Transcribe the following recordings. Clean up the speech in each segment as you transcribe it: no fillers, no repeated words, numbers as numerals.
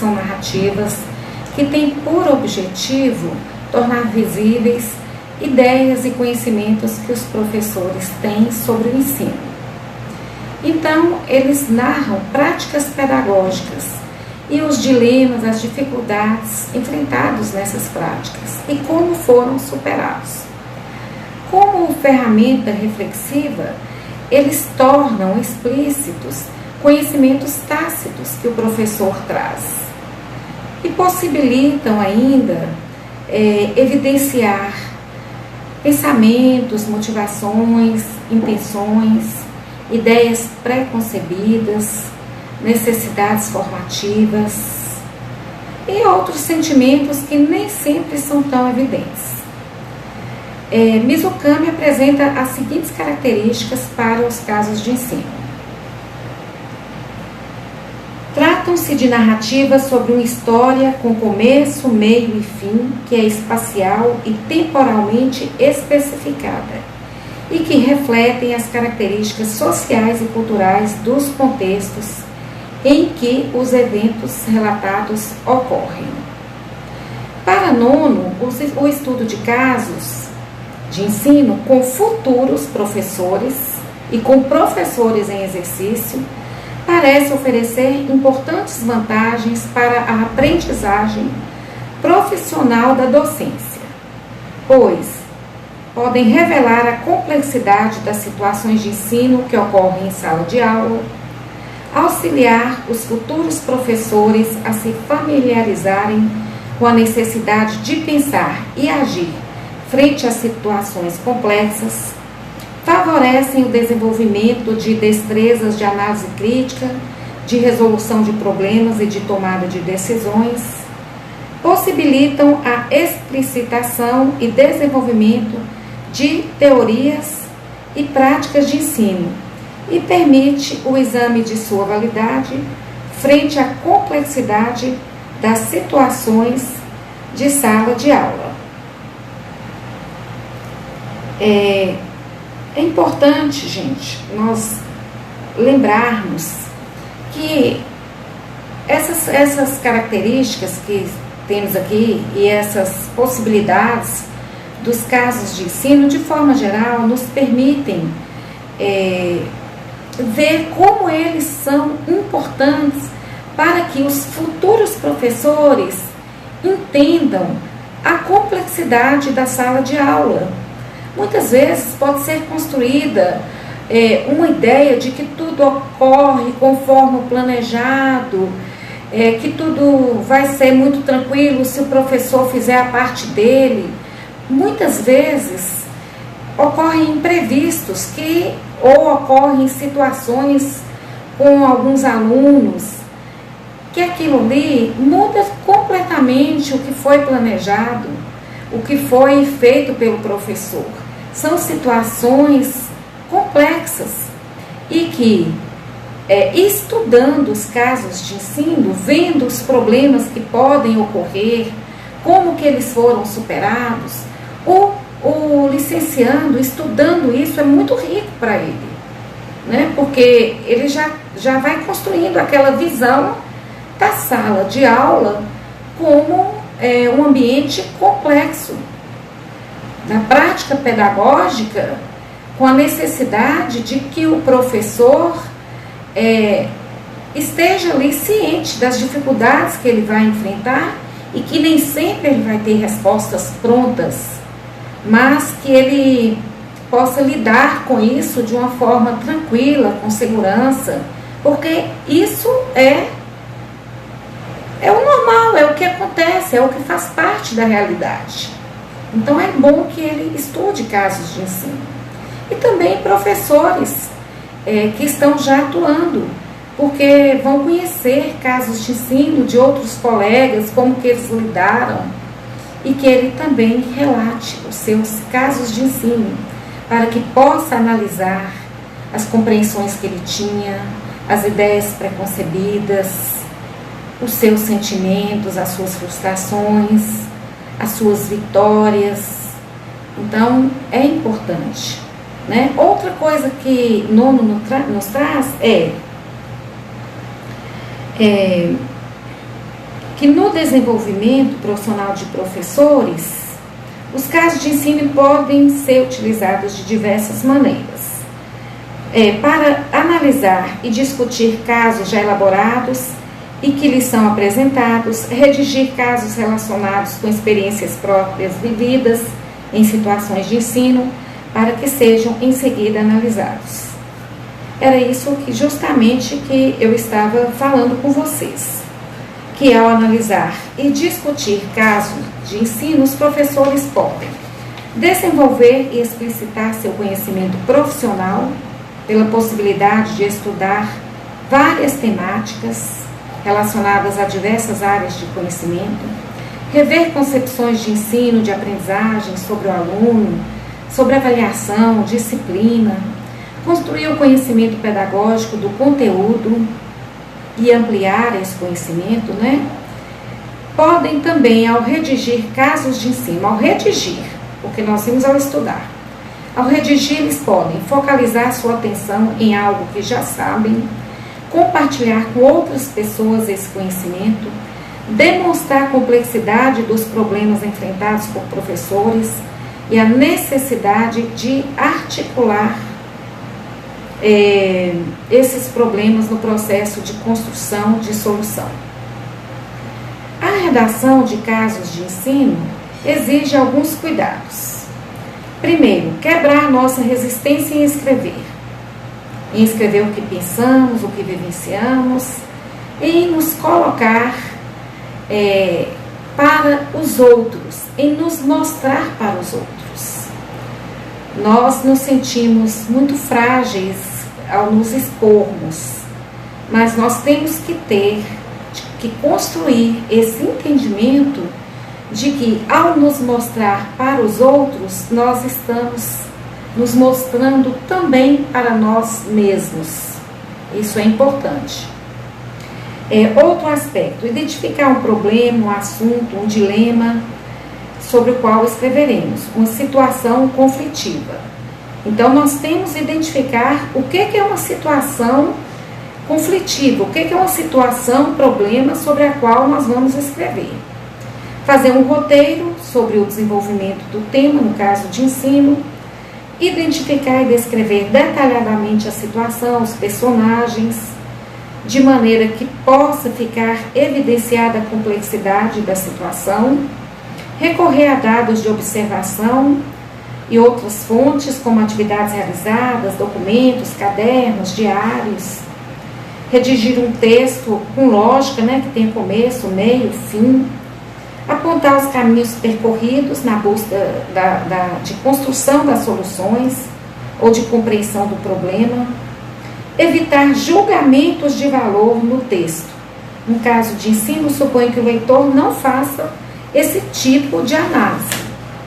são narrativas que têm por objetivo tornar visíveis ideias e conhecimentos que os professores têm sobre o ensino. Então, eles narram práticas pedagógicas e os dilemas, as dificuldades enfrentados nessas práticas e como foram superados. Como ferramenta reflexiva, eles tornam explícitos conhecimentos tácitos que o professor traz e possibilitam ainda evidenciar pensamentos, motivações, intenções, ideias pré-concebidas, necessidades formativas e outros sentimentos que nem sempre são tão evidentes. Mizukami apresenta as seguintes características para os casos de ensino. Tratam-se de narrativas sobre uma história com começo, meio e fim, que é espacial e temporalmente especificada, e que refletem as características sociais e culturais dos contextos em que os eventos relatados ocorrem. Para Nono, o estudo de casos de ensino com futuros professores e com professores em exercício parece oferecer importantes vantagens para a aprendizagem profissional da docência, pois podem revelar a complexidade das situações de ensino que ocorrem em sala de aula, auxiliar os futuros professores a se familiarizarem com a necessidade de pensar e agir frente a situações complexas, favorecem o desenvolvimento de destrezas de análise crítica, de resolução de problemas e de tomada de decisões, possibilitam a explicitação e desenvolvimento de teorias e práticas de ensino e permite o exame de sua validade frente à complexidade das situações de sala de aula. É importante, gente, nós lembrarmos que essas características que temos aqui e essas possibilidades dos casos de ensino, de forma geral, nos permitem ver como eles são importantes para que os futuros professores entendam a complexidade da sala de aula. Muitas vezes pode ser construída uma ideia de que tudo ocorre conforme o planejado, que tudo vai ser muito tranquilo se o professor fizer a parte dele. Muitas vezes ocorrem imprevistos ou ocorrem situações com alguns alunos que aquilo ali muda completamente o que foi planejado, o que foi feito pelo professor. São situações complexas e que, estudando os casos de ensino, vendo os problemas que podem ocorrer, como que eles foram superados, o licenciando, estudando isso, é muito rico para ele, né? Porque ele já vai construindo aquela visão da sala de aula como um ambiente complexo, da prática pedagógica, com a necessidade de que o professor esteja ali ciente das dificuldades que ele vai enfrentar e que nem sempre ele vai ter respostas prontas, mas que ele possa lidar com isso de uma forma tranquila, com segurança, porque isso é o normal, é o que acontece, é o que faz parte da realidade. Então é bom que ele estude casos de ensino. E também professores que estão já atuando, porque vão conhecer casos de ensino de outros colegas, como que eles lidaram, e que ele também relate os seus casos de ensino, para que possa analisar as compreensões que ele tinha, as ideias preconcebidas, os seus sentimentos, as suas frustrações, as suas vitórias. Então, é importante, né? Outra coisa que Nono nos traz que no desenvolvimento profissional de professores, os casos de ensino podem ser utilizados de diversas maneiras. Para analisar e discutir casos já elaborados e que lhes são apresentados, redigir casos relacionados com experiências próprias vividas em situações de ensino, para que sejam em seguida analisados. Era isso que justamente que eu estava falando com vocês, que ao analisar e discutir casos de ensino, os professores podem desenvolver e explicitar seu conhecimento profissional pela possibilidade de estudar várias temáticas relacionadas a diversas áreas de conhecimento, rever concepções de ensino, de aprendizagem sobre o aluno, sobre avaliação, disciplina, construir o conhecimento pedagógico do conteúdo e ampliar esse conhecimento, né? Podem também, ao redigir casos de ensino, ao redigir, porque nós vimos ao estudar, ao redigir eles podem focalizar sua atenção em algo que já sabem, compartilhar com outras pessoas esse conhecimento, demonstrar a complexidade dos problemas enfrentados por professores e a necessidade de articular esses problemas no processo de construção de solução. A redação de casos de ensino exige alguns cuidados. Primeiro, quebrar nossa resistência em escrever o que pensamos, o que vivenciamos, e em nos colocar para os outros, em nos mostrar para os outros. Nós nos sentimos muito frágeis ao nos expormos, mas nós temos que construir esse entendimento de que ao nos mostrar para os outros, nós estamos nos mostrando também para nós mesmos. Isso é importante. Outro aspecto, identificar um problema, um assunto, um dilema sobre o qual escreveremos, uma situação conflitiva. Então, nós temos que identificar o que é uma situação conflitiva, o que é uma situação, problema sobre a qual nós vamos escrever. Fazer um roteiro sobre o desenvolvimento do tema, no caso de ensino, identificar e descrever detalhadamente a situação, os personagens, de maneira que possa ficar evidenciada a complexidade da situação, recorrer a dados de observação e outras fontes, como atividades realizadas, documentos, cadernos, diários, redigir um texto com lógica, que tenha começo, meio, fim, apontar os caminhos percorridos na busca de construção das soluções ou de compreensão do problema, evitar julgamentos de valor no texto. No caso de ensino, suponho que o leitor não faça esse tipo de análise,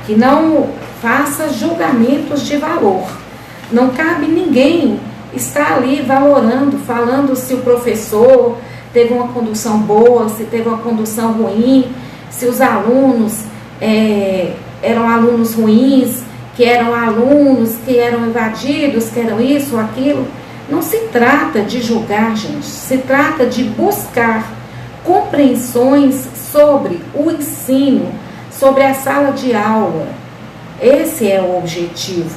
que não faça julgamentos de valor. Não cabe ninguém estar ali valorando, falando se o professor teve uma condução boa, se teve uma condução ruim, se os alunos eram alunos ruins, que eram alunos que eram invadidos, que eram isso ou aquilo. Não se trata de julgar, gente, se trata de buscar compreensões sobre o ensino, sobre a sala de aula. Esse é o objetivo,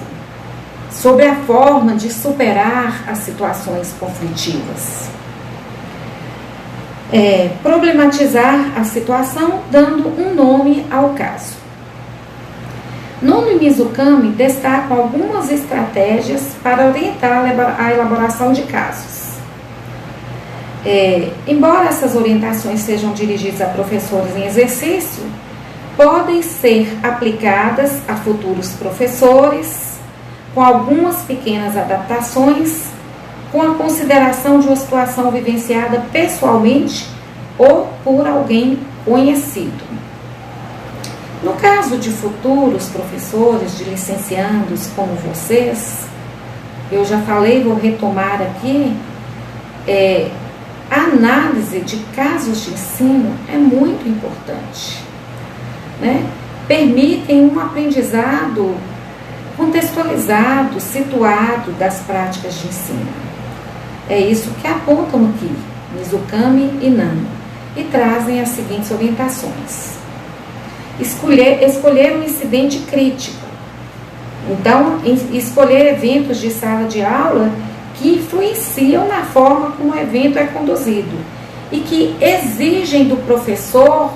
sobre a forma de superar as situações conflitivas. Problematizar a situação dando um nome ao caso. Nono e Mizukami destacam algumas estratégias para orientar a elaboração de casos. Embora essas orientações sejam dirigidas a professores em exercício, podem ser aplicadas a futuros professores, com algumas pequenas adaptações, com a consideração de uma situação vivenciada pessoalmente ou por alguém conhecido. No caso de futuros professores, de licenciandos como vocês, eu já falei, vou retomar aqui, a análise de casos de ensino é muito importante, Permitem um aprendizado contextualizado, situado das práticas de ensino. É isso que apontam aqui, Mizukami e Nano. e trazem as seguintes orientações. Escolher um incidente crítico. Então, escolher eventos de sala de aula que influenciam na forma como o evento é conduzido e que exigem do professor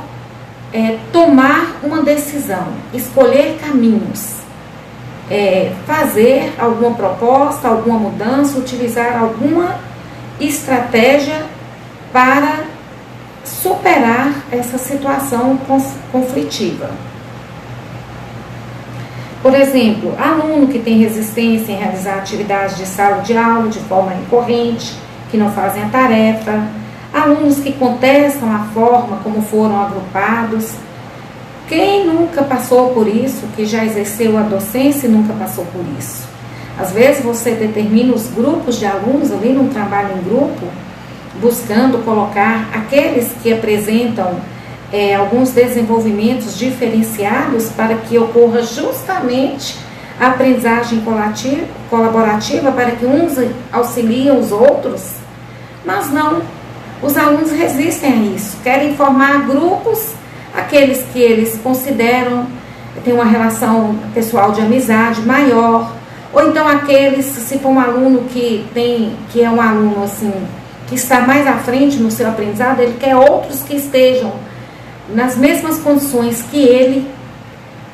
tomar uma decisão, escolher caminhos, fazer alguma proposta, alguma mudança, utilizar alguma estratégia para superar essa situação conflitiva. Por exemplo, aluno que tem resistência em realizar atividades de sala de aula de forma recorrente, que não fazem a tarefa, alunos que contestam a forma como foram agrupados. Quem nunca passou por isso, que já exerceu a docência e nunca passou por isso? Às vezes você determina os grupos de alunos ali num trabalho em grupo, buscando colocar aqueles que apresentam alguns desenvolvimentos diferenciados para que ocorra justamente a aprendizagem colaborativa, para que uns auxiliem os outros, mas não, os alunos resistem a isso, querem formar grupos, aqueles que eles consideram têm uma relação pessoal de amizade maior, ou então aqueles, se for um aluno que é um aluno assim, que está mais à frente no seu aprendizado, ele quer outros que estejam nas mesmas condições que ele,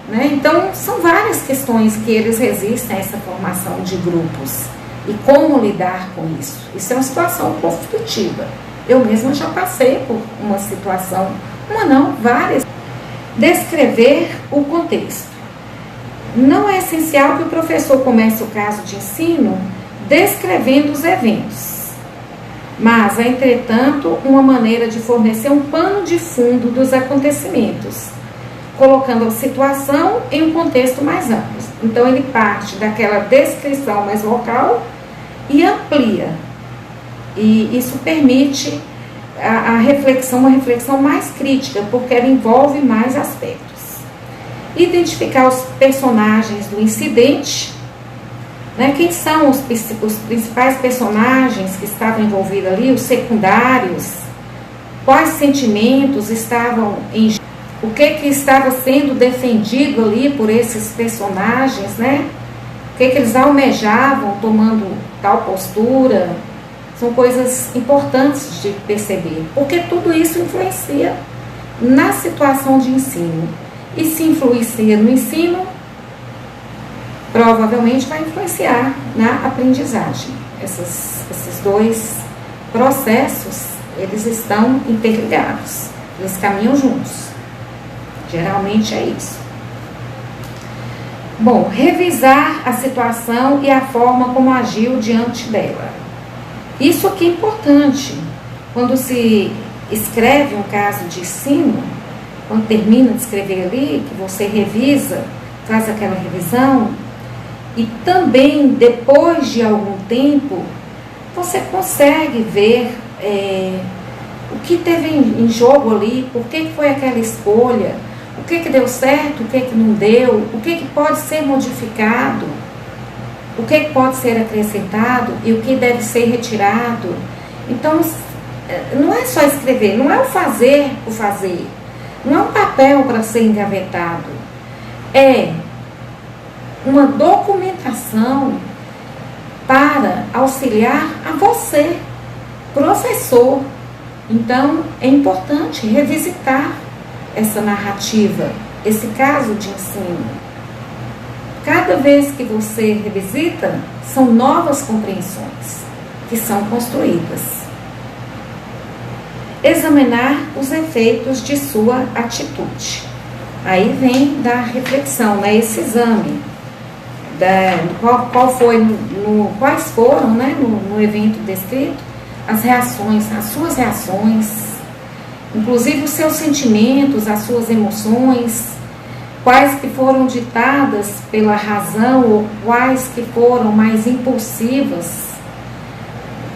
né? Então, são várias questões que eles resistem a essa formação de grupos. E como lidar com isso? Isso é uma situação conflitiva. Eu mesma já passei por uma situação, uma não, várias. Descrever o contexto. Não é essencial que o professor comece o caso de ensino descrevendo os eventos, mas, entretanto, uma maneira de fornecer um pano de fundo dos acontecimentos, colocando a situação em um contexto mais amplo. Então, ele parte daquela descrição mais local e amplia. E isso permite uma reflexão mais crítica, porque ela envolve mais aspectos. Identificar os personagens do incidente, né? Quem são os principais personagens que estavam envolvidos ali, os secundários, quais sentimentos estavam em jogo, o que estava sendo defendido ali por esses personagens, né? O que eles almejavam tomando tal postura. São coisas importantes de perceber, porque tudo isso influencia na situação de ensino. E se influencia no ensino, provavelmente vai influenciar na aprendizagem. Esses dois processos, eles estão interligados, eles caminham juntos. Geralmente é isso. Bom, revisar a situação e a forma como agiu diante dela. Isso aqui é importante. Quando se escreve um caso de ensino, quando termina de escrever ali, que você revisa, faz aquela revisão, e também depois de algum tempo, você consegue ver o que teve em jogo ali, por que foi aquela escolha, o que deu certo, o que não deu, o que pode ser modificado, o que pode ser acrescentado e o que deve ser retirado. Então, não é só escrever, não é o fazer, não é um papel para ser engavetado, é uma documentação para auxiliar a você, professor. Então, é importante revisitar essa narrativa, esse caso de ensino. Cada vez que você revisita, são novas compreensões que são construídas. Examinar os efeitos de sua atitude. Aí vem da reflexão, né? Esse exame. Quais foram, né, no evento descrito, as reações, as suas reações, inclusive os seus sentimentos, as suas emoções, quais que foram ditadas pela razão ou quais que foram mais impulsivas,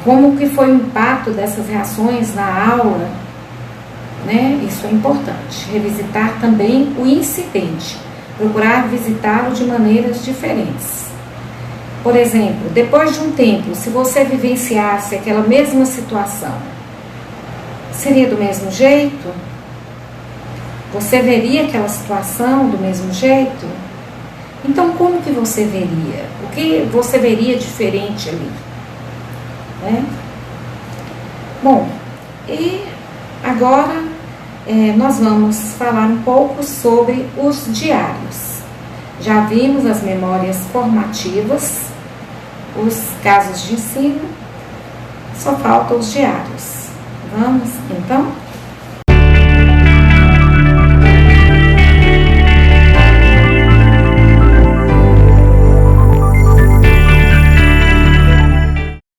como que foi o impacto dessas reações na aula, né? Isso é importante. Revisitar também o incidente, procurar visitá-lo de maneiras diferentes. Por exemplo, depois de um tempo, se você vivenciasse aquela mesma situação, Seria do mesmo jeito? Você veria aquela situação do mesmo jeito? Então, como que você veria? O que você veria diferente ali? Né? Bom, e agora nós vamos falar um pouco sobre os diários. Já vimos as memórias formativas, os casos de ensino, só faltam os diários. Vamos, então?